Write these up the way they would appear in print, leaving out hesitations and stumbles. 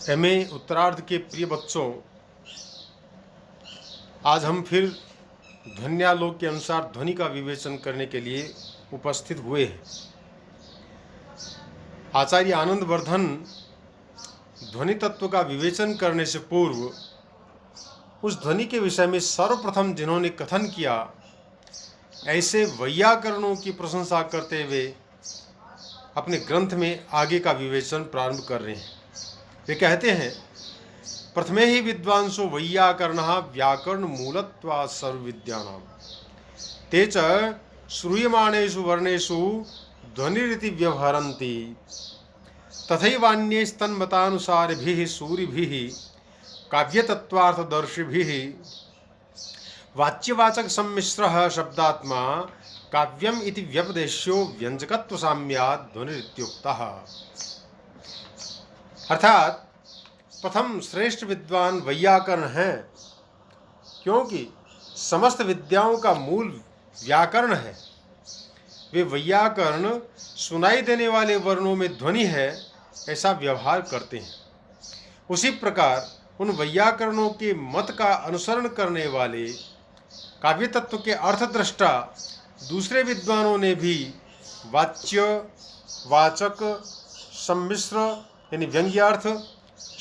MA उत्तरार्ध के प्रिय बच्चों, आज हम फिर ध्वन्यालोक के अनुसार ध्वनि का विवेचन करने के लिए उपस्थित हुए हैं। आचार्य आनंद वर्धन ध्वनि तत्व का विवेचन करने से पूर्व उस ध्वनि के विषय में सर्वप्रथम जिन्होंने कथन किया, ऐसे वैयाकरणों की प्रशंसा करते हुए अपने ग्रंथ में आगे का विवेचन प्रारंभ कर रहे हैं। वे कहते हैं, प्रथमे ही विद्वांसो वैयाकरणः व्याकरण मूलत्वात् सर्वविद्यानां ते च श्रूयमाणेषु वर्णेषु ध्वनिरिति व्यवहरन्ति तथैवान्यैस्तन्मतानुसारिभिः सूरिभिः काव्यतत्त्वार्थदर्शिभिः वाच्यवाचक सम्मिश्रः शब्दात्मा काव्यम इति व्यपदेश्यो व्यंजकत्व साम्यात् ध्वनिरित्युक्तः। अर्थात प्रथम श्रेष्ठ विद्वान वैयाकरण हैं, क्योंकि समस्त विद्याओं का मूल व्याकरण है। वे वैयाकरण सुनाई देने वाले वर्णों में ध्वनि है ऐसा व्यवहार करते हैं। उसी प्रकार उन वैयाकरणों के मत का अनुसरण करने वाले काव्य तत्व के अर्थदृष्टा दूसरे विद्वानों ने भी वाच्य, वाचक, सम्मिश्र यानी व्यंग्यार्थ,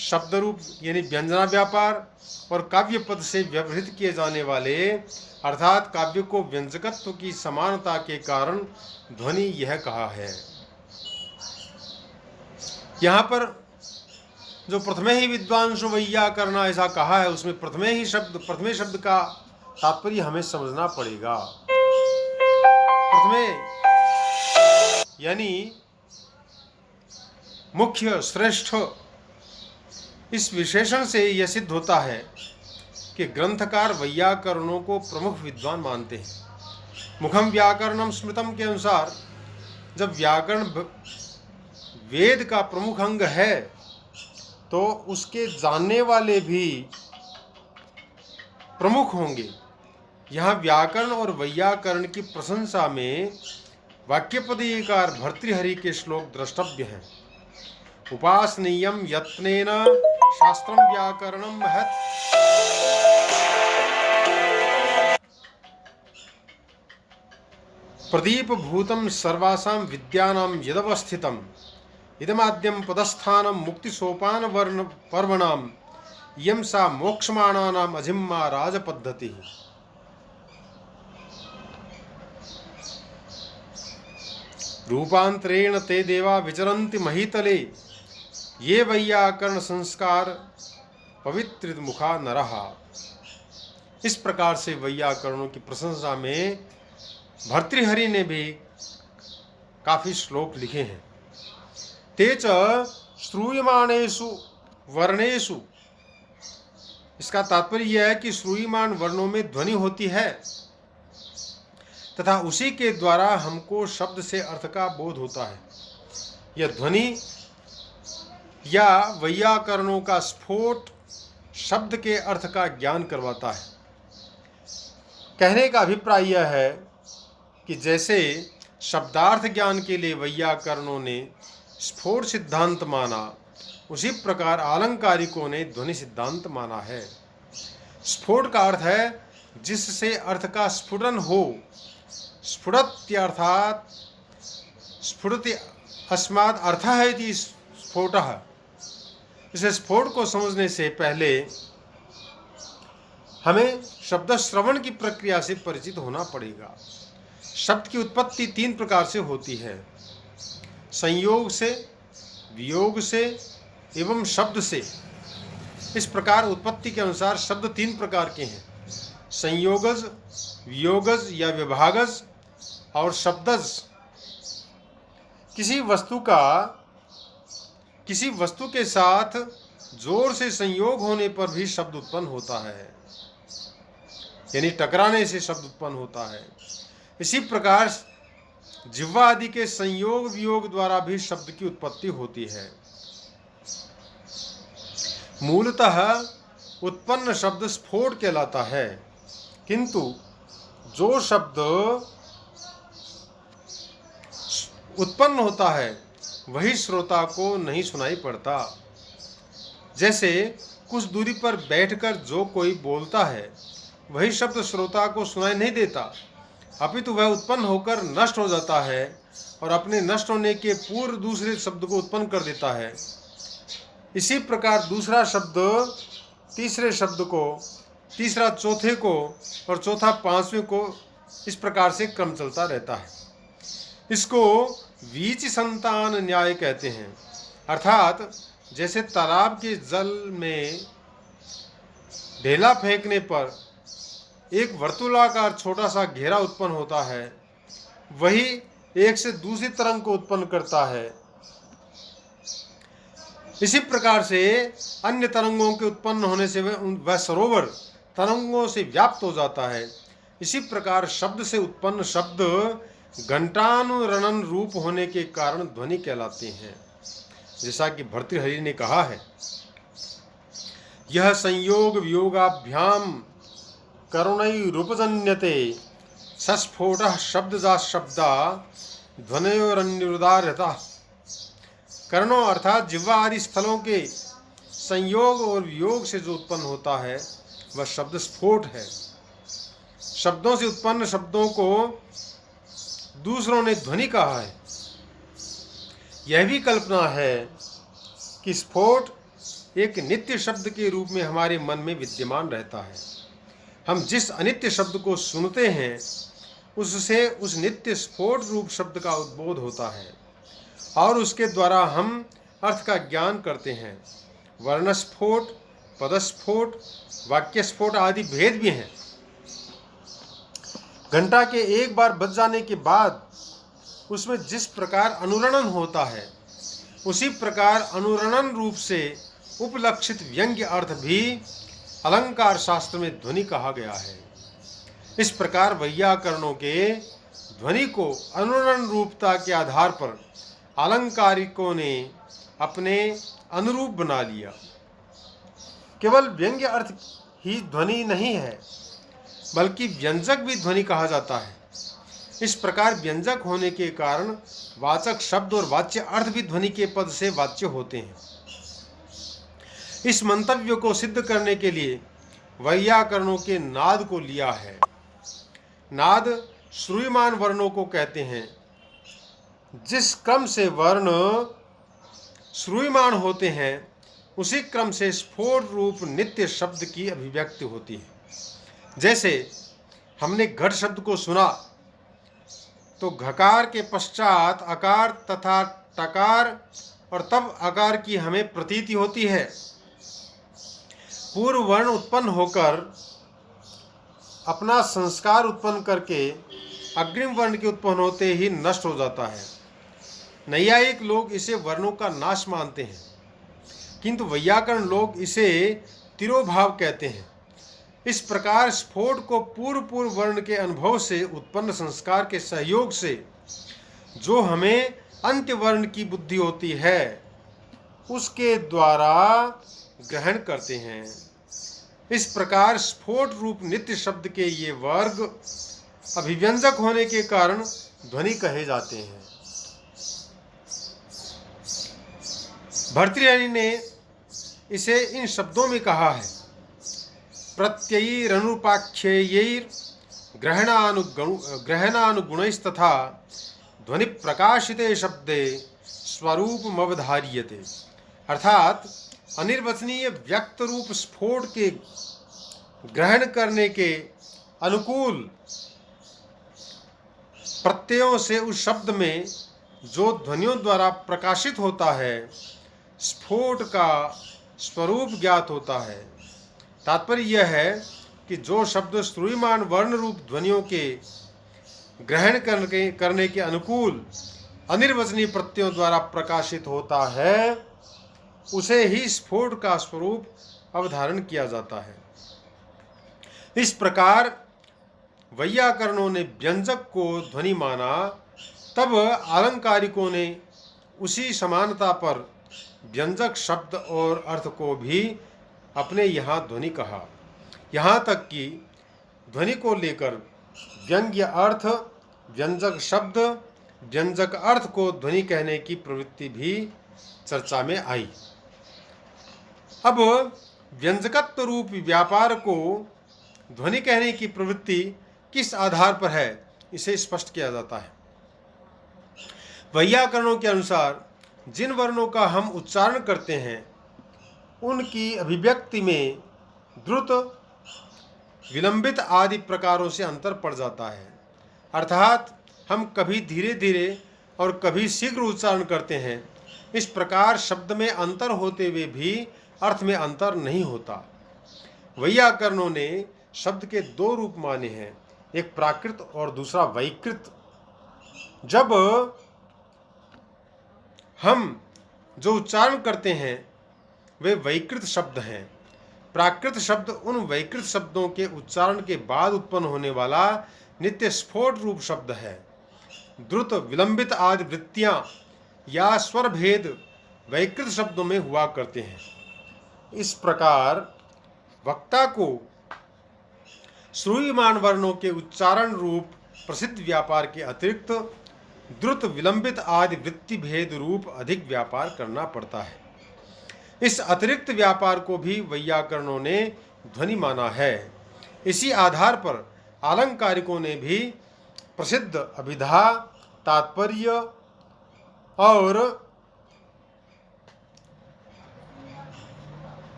शब्दरूप यानी व्यंजना व्यापार और काव्य पद से व्यवहित किए जाने वाले अर्थात काव्य को व्यंजकत्व की समानता के कारण ध्वनि यह कहा है। यहाँ पर जो प्रथमे ही विद्वांसो वैयाकरण ऐसा कहा है, उसमें प्रथमे शब्द का तात्पर्य हमें समझना पड़ेगा। प्रथमे यानी मुख्य, श्रेष्ठ। इस विशेषण से यह सिद्ध होता है कि ग्रंथकार वैयाकरणों को प्रमुख विद्वान मानते हैं। मुखम व्याकरणम स्मृतम के अनुसार जब व्याकरण वेद का प्रमुख अंग है तो उसके जानने वाले भी प्रमुख होंगे। यहाँ व्याकरण और वैयाकरण की प्रशंसा में वाक्यपदीयकार भर्तृहरि के श्लोक द्रष्टव्य हैं। उपासनीयम यत्नेन शास्त्रम व्याकरणम महत् प्रदीप भूतम सर्वासां विद्यानां यदवस्थितम् इदमाद्यम पदस्थानम मुक्ति सोपान वर्ण पर्वणाम इयं सा मोक्षमाणानाम अजिम्मा राजपद्धति। रूपांतरेण ते देवा विचरन्ति महीतले ये वैयाकरण संस्कार पवित्रित मुखा नरहा। इस प्रकार से वैयाकरणों की प्रशंसा में भर्तृहरि ने भी काफी श्लोक लिखे हैं। ते च श्रूयमाणेषु वर्णेषु, इसका तात्पर्य यह है कि श्रूयमाण वर्णों में ध्वनि होती है तथा उसी के द्वारा हमको शब्द से अर्थ का बोध होता है। यह ध्वनि या वैयाकरणों का स्फोट शब्द के अर्थ का ज्ञान करवाता है। कहने का अभिप्राय यह है कि जैसे शब्दार्थ ज्ञान के लिए वैयाकरणों ने स्फोट सिद्धांत माना, उसी प्रकार आलंकारिकों ने ध्वनि सिद्धांत माना है। स्फोट का अर्थ है जिससे अर्थ का स्फुटन हो। स्फुटत्यर्थात् स्फुटति अस्मात् अर्थः इति स्फोटः। इसे स्फोट को समझने से पहले हमें शब्द श्रवण की प्रक्रिया से परिचित होना पड़ेगा। शब्द की उत्पत्ति 3 प्रकार से होती है, संयोग से, वियोग से एवं शब्द से। इस प्रकार उत्पत्ति के अनुसार शब्द 3 प्रकार के हैं, संयोगज, वियोगज या विभागज और शब्दज। किसी वस्तु के साथ जोर से संयोग होने पर भी शब्द उत्पन्न होता है, यानी टकराने से शब्द उत्पन्न होता है। इसी प्रकार जिह्वा आदि के संयोग वियोग द्वारा भी शब्द की उत्पत्ति होती है। मूलतः उत्पन्न शब्द स्फोट कहलाता है, किंतु जो शब्द उत्पन्न होता है वही श्रोता को नहीं सुनाई पड़ता। जैसे कुछ दूरी पर बैठकर जो कोई बोलता है वही शब्द श्रोता को सुनाई नहीं देता, अपितु वह उत्पन्न होकर नष्ट हो जाता है और अपने नष्ट होने के पूर्व दूसरे शब्द को उत्पन्न कर देता है। इसी प्रकार दूसरा शब्द तीसरे शब्द को, तीसरा चौथे को और चौथा पांचवें को, इस प्रकार से क्रम चलता रहता है। इसको बीज संतान न्याय कहते हैं। अर्थात जैसे तालाब के जल में ढेला फेंकने पर एक वर्तुलाकार छोटा सा घेरा उत्पन्न होता है, वही एक से दूसरी तरंग को उत्पन्न करता है। इसी प्रकार से अन्य तरंगों के उत्पन्न होने से वह सरोवर तरंगों से व्याप्त हो जाता है। इसी प्रकार शब्द से उत्पन्न शब्द घंटानुरणन रूप होने के कारण ध्वनि कहलाते हैं। जैसा कि भर्तृहरि ने कहा है, यह संयोग वियोगाभ्याम करुणैरुपजन्यते सस्फोटः शब्दजा शब्दा ध्वनयोरन्युदारता। कर्णों अर्थात जिह्वा आदि स्थलों के संयोग और वियोग से जो उत्पन्न होता है वह शब्द स्फोट है। शब्दों से उत्पन्न शब्दों को दूसरों ने ध्वनि कहा है। यह भी कल्पना है कि स्फोट एक नित्य शब्द के रूप में हमारे मन में विद्यमान रहता है। हम जिस अनित्य शब्द को सुनते हैं उससे उस नित्य स्फोट रूप शब्द का उद्बोध होता है और उसके द्वारा हम अर्थ का ज्ञान करते हैं। वर्णस्फोट, पदस्फोट, वाक्यस्फोट आदि भेद भी हैं। घंटा के एक बार बज जाने के बाद उसमें जिस प्रकार अनुरणन होता है उसी प्रकार अनुरणन रूप से उपलक्षित व्यंग्य अर्थ भी अलंकार शास्त्र में ध्वनि कहा गया है। इस प्रकार वैयाकरणों के ध्वनि को अनुरणन रूपता के आधार पर अलंकारिकों ने अपने अनुरूप बना लिया। केवल व्यंग्य अर्थ ही ध्वनि नहीं है बल्कि व्यंजक भी ध्वनि कहा जाता है। इस प्रकार व्यंजक होने के कारण वाचक शब्द और वाच्य अर्थ भी ध्वनि के पद से वाच्य होते हैं। इस मंतव्य को सिद्ध करने के लिए वैयाकरणों के नाद को लिया है। नाद श्रूयमान वर्णों को कहते हैं। जिस क्रम से वर्ण श्रूयमान होते हैं उसी क्रम से स्फोट रूप नित्य शब्द की अभिव्यक्ति होती है। जैसे हमने घट शब्द को सुना तो घकार के पश्चात अकार तथा टकार और तब अकार की हमें प्रतीति होती है। पूर्व वर्ण उत्पन्न होकर अपना संस्कार उत्पन्न करके अग्रिम वर्ण के उत्पन्न होते ही नष्ट हो जाता है। नैयायिक लोग इसे वर्णों का नाश मानते हैं, किंतु वैयाकरण लोग इसे तिरोभाव कहते हैं। इस प्रकार स्फोट को पूर्व वर्ण के अनुभव से उत्पन्न संस्कार के सहयोग से जो हमें अंत्य वर्ण की बुद्धि होती है उसके द्वारा ग्रहण करते हैं। इस प्रकार स्फोट रूप नित्य शब्द के ये वर्ग अभिव्यंजक होने के कारण ध्वनि कहे जाते हैं। भर्तृहरि ने इसे इन शब्दों में कहा है, प्रत्ययैरनुपाख्यैर ग्रहणानुगुणैस्तथा ध्वनि प्रकाशिते शब्दे स्वरूपमवधार्यते। अर्थात अनिर्वचनीय व्यक्त रूप स्फोट के ग्रहण करने के अनुकूल प्रत्ययों से उस शब्द में जो ध्वनियों द्वारा प्रकाशित होता है स्फोट का स्वरूप ज्ञात होता है। तात्पर्य यह है कि जो शब्द श्रूयमान वर्ण रूप ध्वनियों के ग्रहण करने के अनुकूल अनिर्वचनीय प्रत्ययों द्वारा प्रकाशित होता है उसे ही स्फोट का स्वरूप अवधारण किया जाता है। इस प्रकार वैयाकरणों ने व्यंजक को ध्वनि माना, तब आलंकारिकों ने उसी समानता पर व्यंजक शब्द और अर्थ को भी अपने यहाँ ध्वनि कहा। यहाँ तक कि ध्वनि को लेकर व्यंग्य अर्थ, व्यंजक शब्द, व्यंजक अर्थ को ध्वनि कहने की प्रवृत्ति भी चर्चा में आई। अब व्यंजकत्व रूप व्यापार को ध्वनि कहने की प्रवृत्ति किस आधार पर है, इसे स्पष्ट किया जाता है। वैयाकरणों के अनुसार जिन वर्णों का हम उच्चारण करते हैं उनकी अभिव्यक्ति में द्रुत, विलंबित आदि प्रकारों से अंतर पड़ जाता है। अर्थात हम कभी धीरे धीरे और कभी शीघ्र उच्चारण करते हैं। इस प्रकार शब्द में अंतर होते हुए भी अर्थ में अंतर नहीं होता। वैयाकरणों ने शब्द के दो रूप माने हैं, एक प्राकृत और दूसरा वैकृत। जब हम जो उच्चारण करते हैं वे वैकृत शब्द हैं। प्राकृत शब्द उन वैकृत शब्दों के उच्चारण के बाद उत्पन्न होने वाला नित्य स्फोट रूप शब्द है। द्रुत, विलंबित आदि वृत्तियां या स्वर भेद वैकृत शब्दों में हुआ करते हैं। इस प्रकार वक्ता को श्रूयमाण वर्णों के उच्चारण रूप प्रसिद्ध व्यापार के अतिरिक्त द्रुत, विलंबित आदि वृत्ति भेद रूप अधिक व्यापार करना पड़ता है। इस अतिरिक्त व्यापार को भी वैयाकरणों ने ध्वनि माना है। इसी आधार पर आलंकारिकों ने भी प्रसिद्ध अभिधा, तात्पर्य और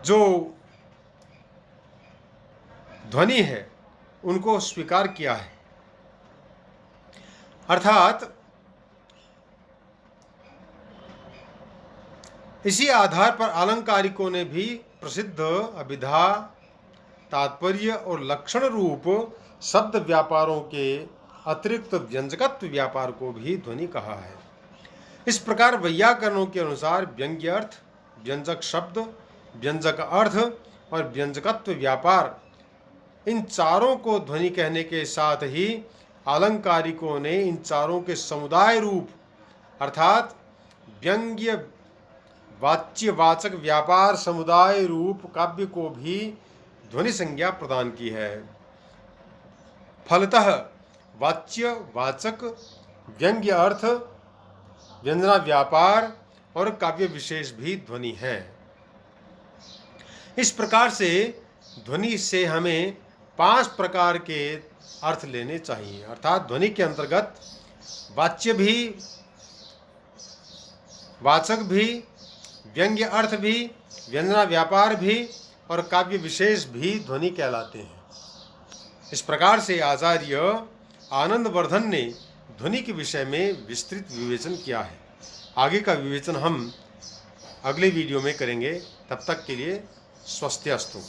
जो ध्वनि है उनको स्वीकार किया है। अर्थात इसी आधार पर आलंकारिकों ने भी प्रसिद्ध अभिधा, तात्पर्य और लक्षण रूप शब्द व्यापारों के अतिरिक्त व्यंजकत्व व्यापार को भी ध्वनि कहा है। इस प्रकार वैयाकरणों के अनुसार व्यंग्य अर्थ, व्यंजक शब्द, व्यंजक अर्थ और व्यंजकत्व व्यापार, इन चारों को ध्वनि कहने के साथ ही आलंकारिकों ने इन चारों के समुदाय रूप अर्थात व्यंग्य, वाच्य, वाचक, व्यापार समुदाय रूप काव्य को भी ध्वनि संज्ञा प्रदान की है। फलतः वाच्य, वाचक, व्यंग्य अर्थ, व्यंजना व्यापार और काव्य विशेष भी ध्वनि है। इस प्रकार से ध्वनि से हमें 5 प्रकार के अर्थ लेने चाहिए। अर्थात ध्वनि के अंतर्गत वाच्य भी, वाचक भी, व्यंग्य अर्थ भी, व्यंजना व्यापार भी और काव्य विशेष भी ध्वनि कहलाते हैं। इस प्रकार से आचार्य आनंदवर्धन ने ध्वनि के विषय में विस्तृत विवेचन किया है। आगे का विवेचन हम अगले वीडियो में करेंगे। तब तक के लिए स्वस्ति अस्तु।